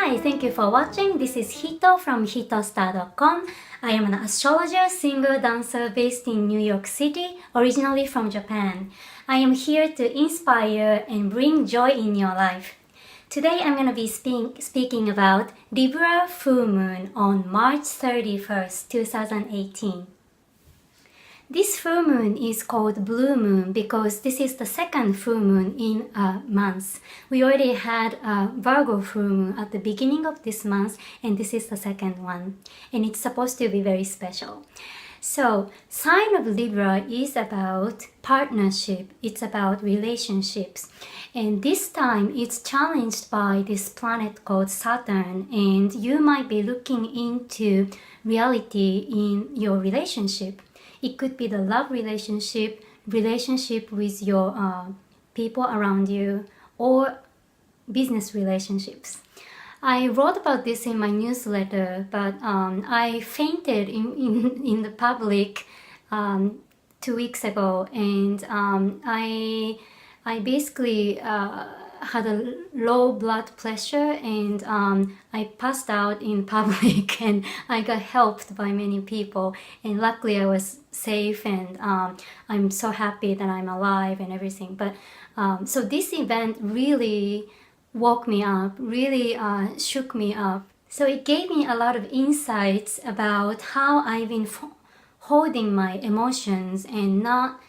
Hi, thank you for watching. This is Hito from hitostar.com. I am an astrologer, singer, dancer based in New York City, originally from Japan. I am here to inspire and bring joy in your life. Today I'm going to be speaking about Libra full moon on March 31st, 2018. This full moon is called blue moon because this is the second full moon in a month. We already had a Virgo full moon at the beginning of this month, and this is the second one. And it's supposed to be very special. So, sign of Libra is about partnership. It's about relationships. And this time it's challenged by this planet called Saturn, and you might be looking into reality in your relationship. It could be the love relationship with your people around you, or business relationships. I wrote about this in my newsletter, but I fainted in the public 2 weeks ago, and I basically had a low blood pressure, and I passed out in public and I got helped by many people, and luckily I was safe, and I'm so happy that I'm alive and everything. But so this event really woke me up, really shook me up. So it gave me a lot of insights about how I've been holding my emotions and not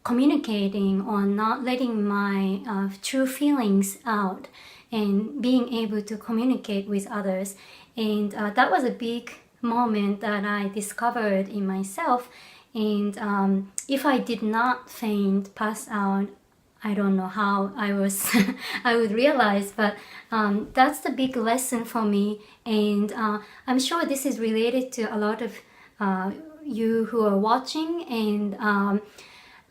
communicating or not letting my true feelings out and being able to communicate with others. And that was a big moment that I discovered in myself. And if I did not faint, pass out, I don't know how I would realize, but that's the big lesson for me. And I'm sure this is related to a lot of you who are watching, and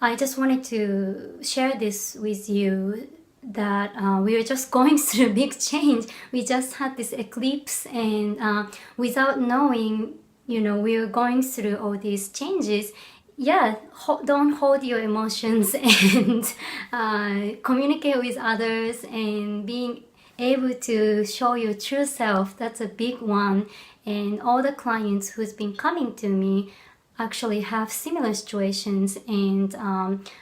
I just wanted to share this with you, that we are just going through a big change. We just had this eclipse, and without knowing, we are going through all these changes. Yeah, don't hold your emotions and communicate with others, and being able to show your true self. That's a big one. And all the clients who's been coming to me actually have similar situations, and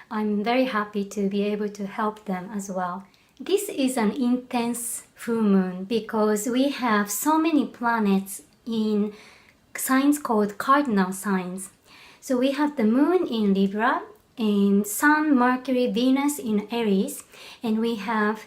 I'm very happy to be able to help them as well. This is an intense full moon because we have so many planets in signs called cardinal signs. So we have the moon in Libra, and Sun, Mercury, Venus in Aries, and we have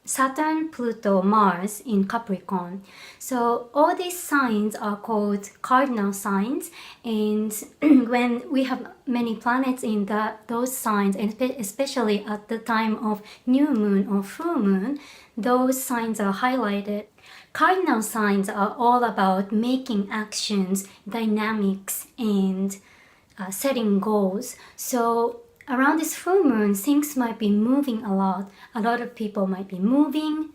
Saturn, Pluto, Mars in Capricorn. So all these signs are called cardinal signs, and when we have many planets in those signs, and especially at the time of new moon or full moon, those signs are highlighted. Cardinal signs are all about making actions, dynamics, and setting goals. So around this full moon, things might be moving a lot. A lot of people might be moving,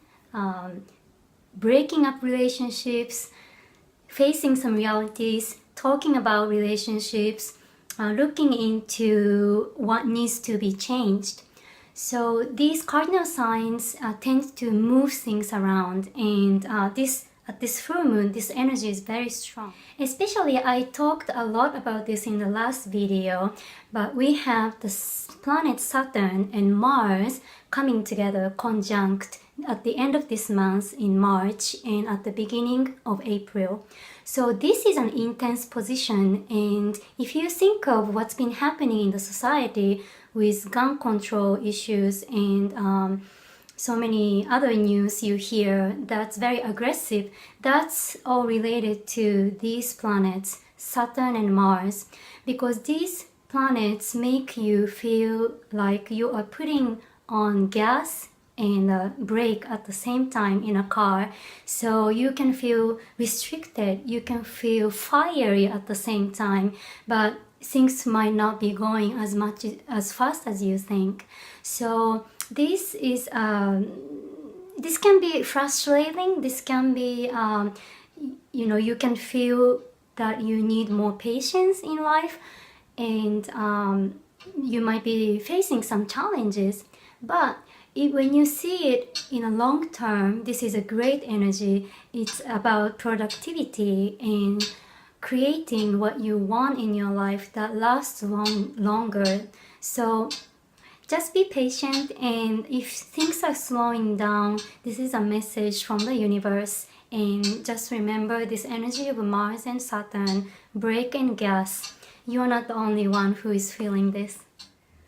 breaking up relationships, facing some realities, talking about relationships, looking into what needs to be changed. So these cardinal signs tend to move things around, and at this full moon, this energy is very strong. Especially, I talked a lot about this in the last video, but we have the planet Saturn and Mars coming together conjunct at the end of this month in March and at the beginning of April. So this is an intense position, and if you think of what's been happening in the society with gun control issues and so many other news you hear that's very aggressive, that's all related to these planets, Saturn and Mars, because these planets make you feel like you are putting on gas and brake at the same time in a car. So you can feel restricted, you can feel fiery at the same time, but things might not be going as fast as you think. So this can be frustrating. This can be, you can feel that you need more patience in life, and you might be facing some challenges, but when you see it in a long term, this is a great energy. It's about productivity and creating what you want in your life that lasts longer. So just be patient, and if things are slowing down, this is a message from the universe. And just remember this energy of Mars and Saturn, brake and gas. You're not the only one who is feeling this.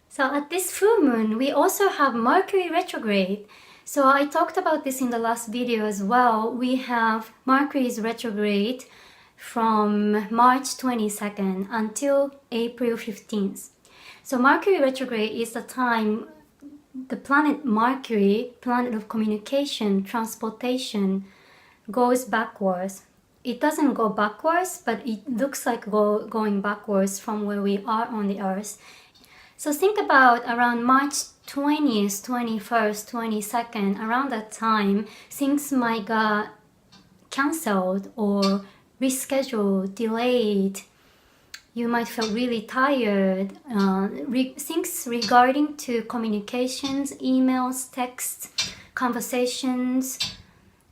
So at this full moon, we also have Mercury retrograde. So I talked about this in the last video as well. We have Mercury's retrograde from March 22nd until April 15th. So Mercury retrograde is the time the planet Mercury, planet of communication, transportation, goes backwards. It doesn't go backwards, but it looks like going backwards from where we are on the Earth. So think about around March 20th, 21st, 22nd, around that time, things might get cancelled or rescheduled, delayed. You might feel really tired. Things regarding to communications, emails, texts, conversations,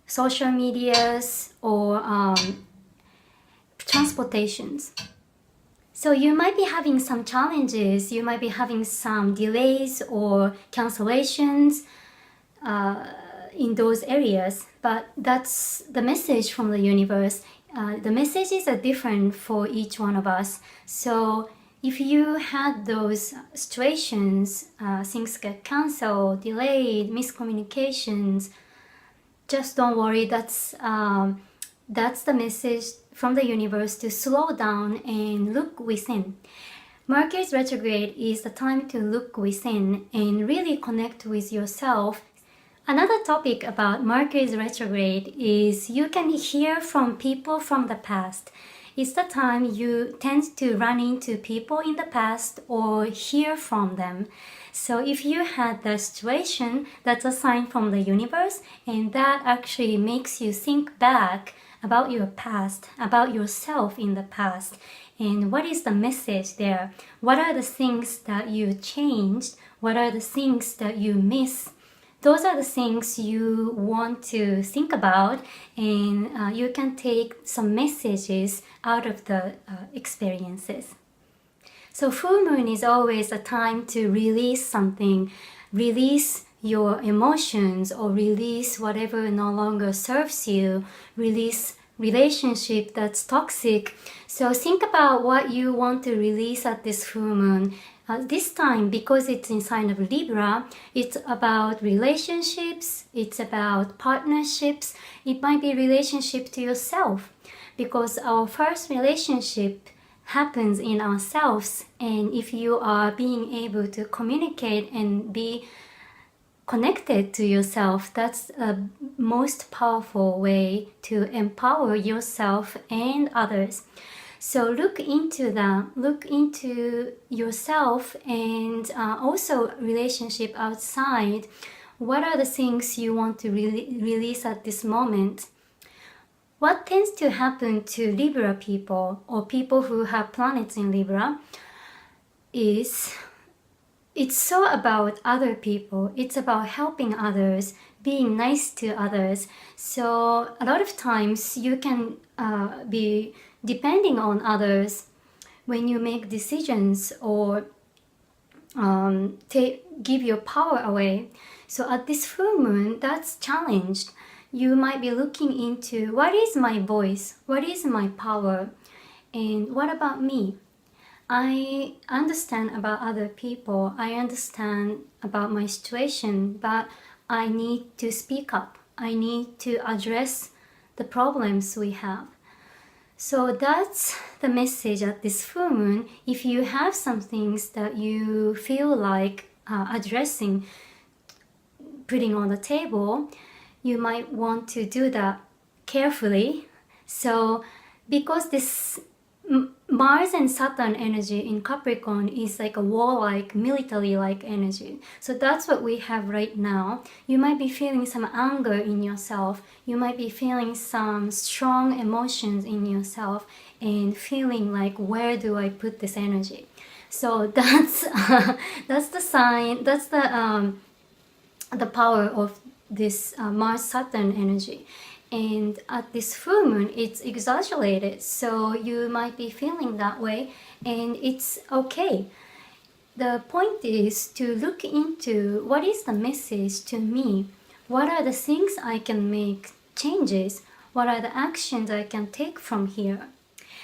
social medias, or transportations. So you might be having some challenges, you might be having some delays or cancellations in those areas, but that's the message from the universe. The messages are different for each one of us. So if you had those situations, things get cancelled, delayed, miscommunications, just don't worry. That's the message from the universe to slow down and look within. Mercury's retrograde is the time to look within and really connect with yourself. Another topic about Mercury's retrograde is you can hear from people from the past. It's the time you tend to run into people in the past or hear from them. So if you had that situation, that's a sign from the universe, and that actually makes you think back about your past, about yourself in the past, and what is the message there? What are the things that you changed? What are the things that you miss? Those are the things you want to think about, and you can take some messages out of the experiences. So full moon is always a time to release something, release your emotions or release whatever no longer serves you, release relationship that's toxic. So think about what you want to release at this full moon. This time, because it's in sign of Libra, it's about relationships, it's about partnerships. It might be relationship to yourself, because our first relationship happens in ourselves, and if you are being able to communicate and be connected to yourself, that's the most powerful way to empower yourself and others. So look into that, look into yourself, and also relationship outside. What are the things you want to release at this moment? What tends to happen to Libra people or people who have planets in Libra is it's so about other people. It's about helping others, being nice to others. So a lot of times you can be depending on others when you make decisions or give your power away. So at this full moon, that's challenged. You might be looking into what is my voice, what is my power, and what about me? I understand about other people, I understand about my situation, but I need to speak up. I need to address the problems we have. So that's the message at this full moon. If you have some things that you feel like addressing, putting on the table, you might want to do that carefully. So because this Mars and Saturn energy in Capricorn is like a warlike, military-like energy. So that's what we have right now. You might be feeling some anger in yourself. You might be feeling some strong emotions in yourself and feeling like, where do I put this energy? So that's that's the sign, that's the power of this Mars Saturn energy. And at this full moon, it's exaggerated, so you might be feeling that way, and it's okay. The point is to look into what is the message to me, what are the things I can make changes, what are the actions I can take from here.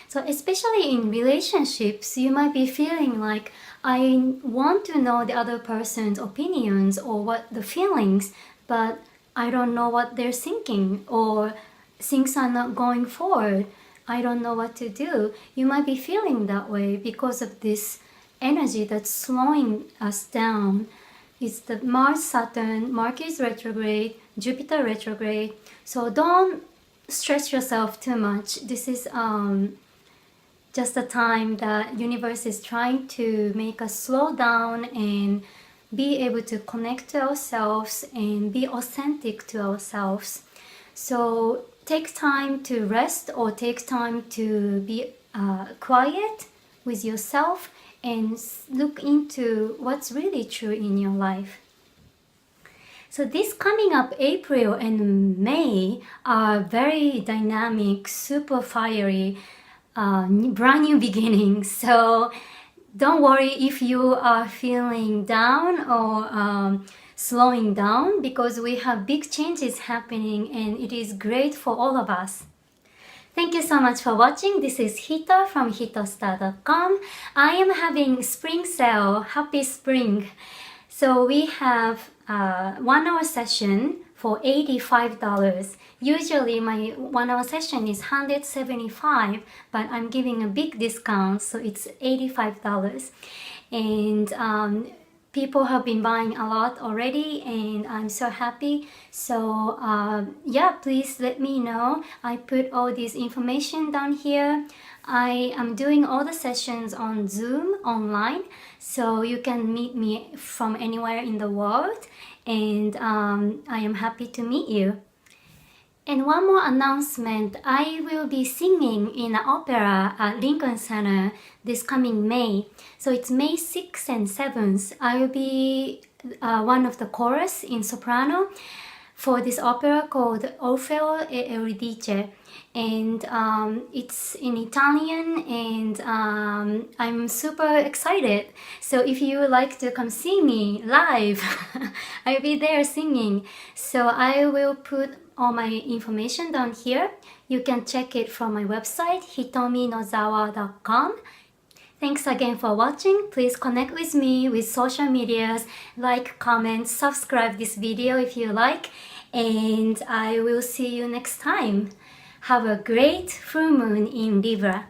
So especially in relationships, you might be feeling like, I want to know the other person's opinions or what the feelings, but I don't know what they're thinking, or things are not going forward. I don't know what to do. You might be feeling that way because of this energy that's slowing us down. It's the Mars Saturn, Mercury is retrograde, Jupiter retrograde. So don't stress yourself too much. This is just a time that universe is trying to make us slow down and be able to connect to ourselves and be authentic to ourselves. So take time to rest, or take time to be quiet with yourself and look into what's really true in your life. So this coming up April and May are very dynamic, super fiery, brand new beginnings. So don't worry if you are feeling down or slowing down, because we have big changes happening and it is great for all of us. Thank you so much for watching. This is Hito from hitostar.com. I am having spring sale. Happy spring. So we have 1 hour session for $85. Usually my 1 hour session is $175, but I'm giving a big discount, so it's $85. And people have been buying a lot already, and I'm so happy. So yeah, please let me know. I put all this information down here. I am doing all the sessions on Zoom online, so you can meet me from anywhere in the world, and I am happy to meet you. And one more announcement, I will be singing in an opera at Lincoln Center this coming May. So it's May 6th and 7th. I will be one of the chorus in soprano for this opera called Orfeo e Euridice. And it's in Italian, and I'm super excited. So if you would like to come see me live, I'll be there singing. So I will put all my information down here. You can check it from my website, hitominozawa.com. Thanks again for watching. Please connect with me with social medias, like, comment, subscribe this video if you like, and I will see you next time. Have a great full moon in Libra.